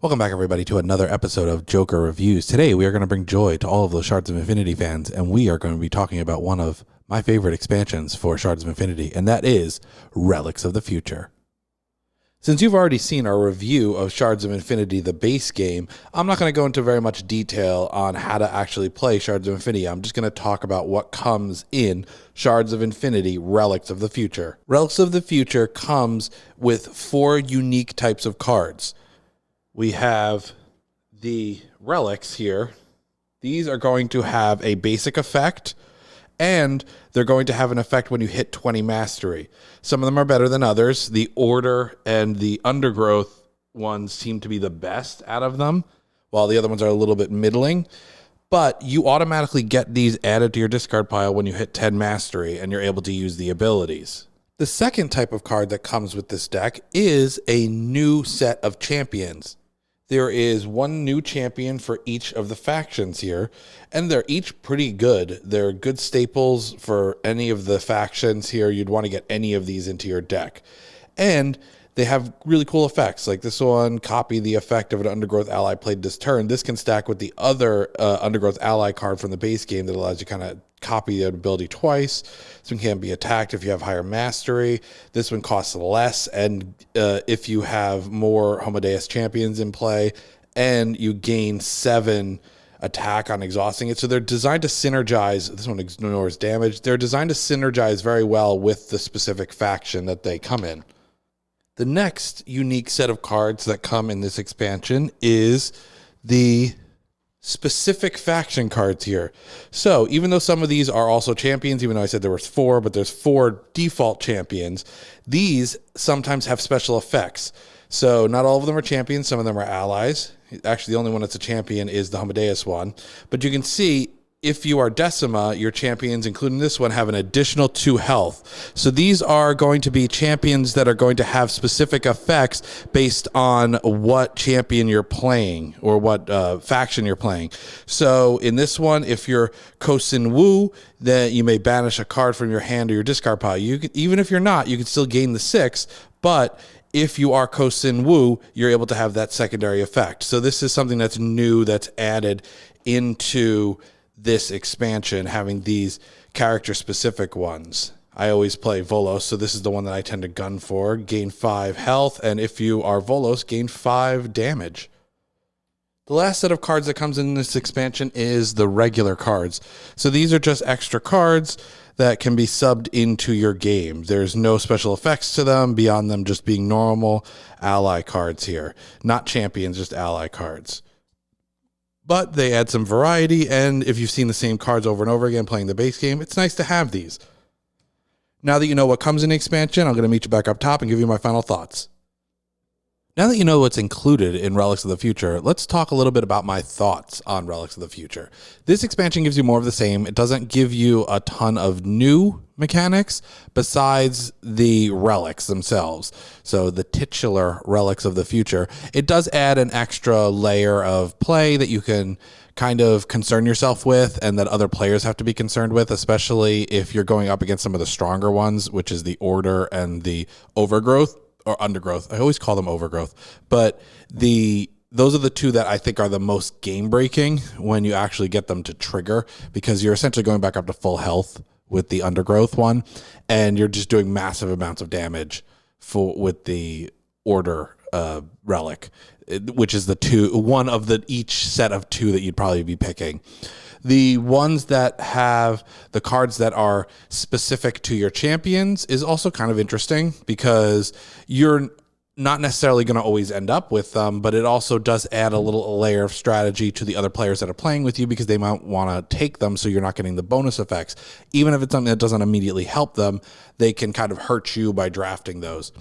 Welcome back, everybody, to another episode of Joker Reviews. Today, we are going to bring joy to all of those Shards of Infinity fans, and we are going to be talking about one of my favorite expansions for Shards of Infinity, and that is Relics of the Future. Since you've already seen our review of Shards of Infinity, the base game, I'm not going to go into very much detail on how to actually play Shards of Infinity. I'm just going to talk about what comes in Shards of Infinity, Relics of the Future. Relics of the Future comes with 4 unique types of cards. We have the relics here. These are going to have a basic effect, and they're going to have an effect when you hit 20 mastery. Some of them are better than others. The Order and the Undergrowth ones seem to be the best out of them, while the other ones are a little bit middling. But you automatically get these added to your discard pile when you hit 10 mastery, and you're able to use the abilities. The second type of card that comes with this deck is a new set of champions. There is one new champion for each of the factions here, and they're each pretty good. They're good staples for any of the factions here. You'd want to get any of these into your deck. And they have really cool effects. Like this one, copy the effect of an Undergrowth ally played this turn. This can stack with the other Undergrowth ally card from the base game that allows you kind of copy the ability twice. This one can't be attacked if you have higher mastery. This one costs less, and if you have more Homodeus champions in play, and you gain 7 attack on exhausting it. So they're designed to synergize. This one ignores damage. They're designed to synergize very well with the specific faction that they come in. The next unique set of cards that come in this expansion is the specific faction cards here. So even though some of these are also champions, even though I said there was 4, but there's 4 default champions, these sometimes have special effects. So not all of them are champions. Some of them are allies. Actually, the only one that's a champion is the Homodeus one. But you can see if you are Decima, your champions, including this one, have an additional 2 health. So these are going to be champions that are going to have specific effects based on what champion you're playing or what faction you're playing. So in this one, if you're Kosin Wu, then you may banish a card from your hand or your discard pile. Even if you're not, you can still gain the 6, but if you are Kosin Wu, you're able to have that secondary effect. So this is something that's new, that's added into this expansion, having these character-specific ones. I always play Volos, so this is the one that I tend to gun for. Gain 5 health, and if you are Volos, gain 5 damage. The last set of cards that comes in this expansion is the regular cards. So these are just extra cards that can be subbed into your game. There's no special effects to them beyond them just being normal ally cards here. Not champions, just ally cards. But they add some variety, and if you've seen the same cards over and over again playing the base game, it's nice to have these. Now that you know what comes in the expansion, I'm going to meet you back up top and give you my final thoughts. Now that you know what's included in Relics of the Future, let's talk a little bit about my thoughts on Relics of the Future. This expansion gives you more of the same. It doesn't give you a ton of new mechanics besides the relics themselves. So the titular Relics of the Future. It does add an extra layer of play that you can kind of concern yourself with and that other players have to be concerned with, especially if you're going up against some of the stronger ones, which is the Order and the Overgrowth. Or Undergrowth. I always call them Overgrowth. But those are the 2 that I think are the most game-breaking when you actually get them to trigger, because you're essentially going back up to full health with the Undergrowth one, and you're just doing massive amounts of damage with the Order relic, which is one of each set of 2 that you'd probably be picking. The ones that have the cards that are specific to your champions is also kind of interesting, because you're not necessarily going to always end up with them, but it also does add a little layer of strategy to the other players that are playing with you, because they might want to take them so you're not getting the bonus effects. Even if it's something that doesn't immediately help them, they can kind of hurt you by drafting those.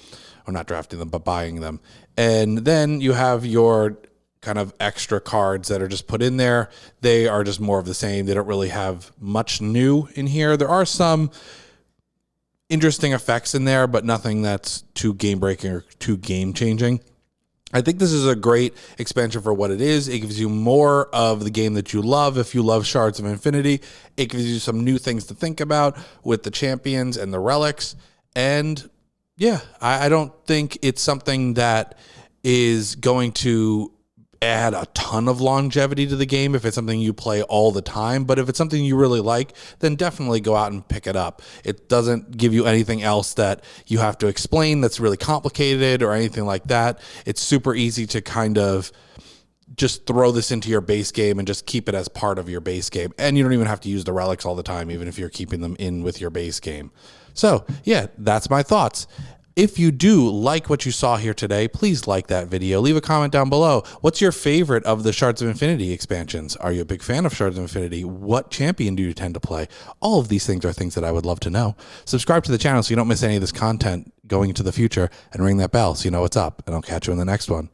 Or not drafting them, but buying them. And then you have your kind of extra cards that are just put in there. They are just more of the same. They don't really have much new in here. There are some interesting effects in there, but nothing that's too game-breaking or too game-changing. I think this is a great expansion for what it is. It gives you more of the game that you love. If you love Shards of Infinity, it gives you some new things to think about with the champions and the relics. And yeah, I don't think it's something that is going to add a ton of longevity to the game if it's something you play all the time, but if it's something you really like, then definitely go out and pick it up. It doesn't give you anything else that you have to explain that's really complicated or anything like that. It's super easy to kind of just throw this into your base game and just keep it as part of your base game. And you don't even have to use the relics all the time, even if you're keeping them in with your base game. So yeah, that's my thoughts. If you do like what you saw here today, please like that video. Leave a comment down below. What's your favorite of the Shards of Infinity expansions? Are you a big fan of Shards of Infinity? What champion do you tend to play? All of these things are things that I would love to know. Subscribe to the channel so you don't miss any of this content going into the future, and ring that bell so you know what's up. And I'll catch you in the next one.